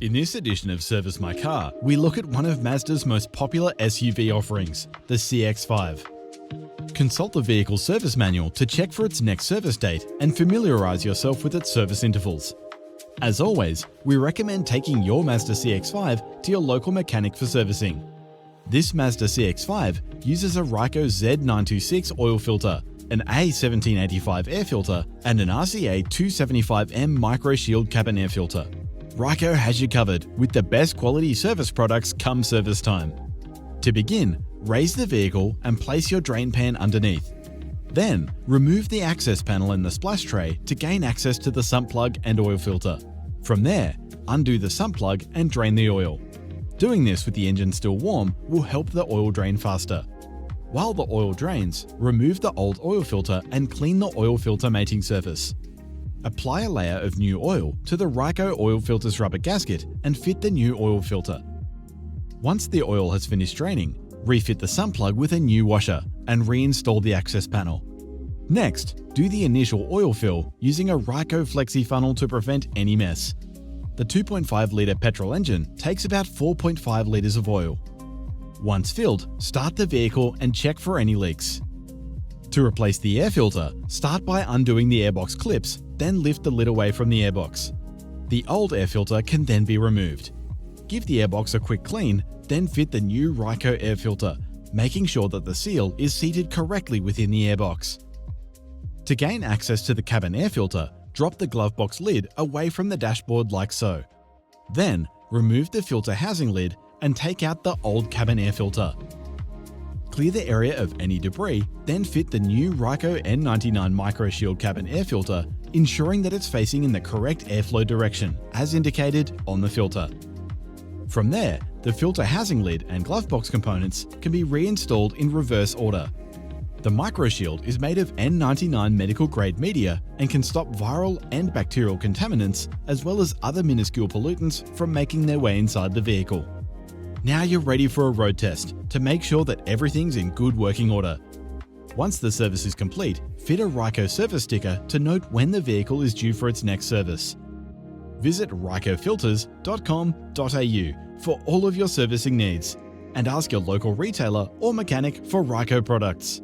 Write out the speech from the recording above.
In this edition of Service My Car, we look at one of Mazda's most popular SUV offerings, the CX5. Consult the vehicle service manual to check for its next service date and familiarise yourself with its service intervals. As always, we recommend taking your Mazda CX5 to your local mechanic for servicing. This Mazda CX5 uses a Ryco Z926 oil filter, an A1785 air filter, and an RCA 275M micro shield cabin air filter. Ryco has you covered with the best quality service products come service time. To begin, raise the vehicle and place your drain pan underneath. Then, remove the access panel and the splash tray to gain access to the sump plug and oil filter. From there, undo the sump plug and drain the oil. Doing this with the engine still warm will help the oil drain faster. While the oil drains, remove the old oil filter and clean the oil filter mating surface. Apply a layer of new oil to the Ryco oil filter's rubber gasket and fit the new oil filter. Once the oil has finished draining, refit the sump plug with a new washer and reinstall the access panel. Next, do the initial oil fill using a Ryco Flexi funnel to prevent any mess. The 2.5-litre petrol engine takes about 4.5 litres of oil. Once filled, start the vehicle and check for any leaks. To replace the air filter, start by undoing the airbox clips, then lift the lid away from the airbox. The old air filter can then be removed. Give the airbox a quick clean, then fit the new Ryco air filter, making sure that the seal is seated correctly within the airbox. To gain access to the cabin air filter, drop the glove box lid away from the dashboard like so. Then, remove the filter housing lid and take out the old cabin air filter. Clear the area of any debris, then fit the new Ryco N99 Micro Shield cabin air filter, ensuring that it's facing in the correct airflow direction, as indicated on the filter. From there, the filter housing lid and glove box components can be reinstalled in reverse order. The Micro Shield is made of N99 medical grade media and can stop viral and bacterial contaminants, as well as other minuscule pollutants from making their way inside the vehicle. Now you're ready for a road test to make sure that everything's in good working order. Once the service is complete, fit a Ryco service sticker to note when the vehicle is due for its next service. Visit rycofilters.com.au for all of your servicing needs and ask your local retailer or mechanic for Ryco products.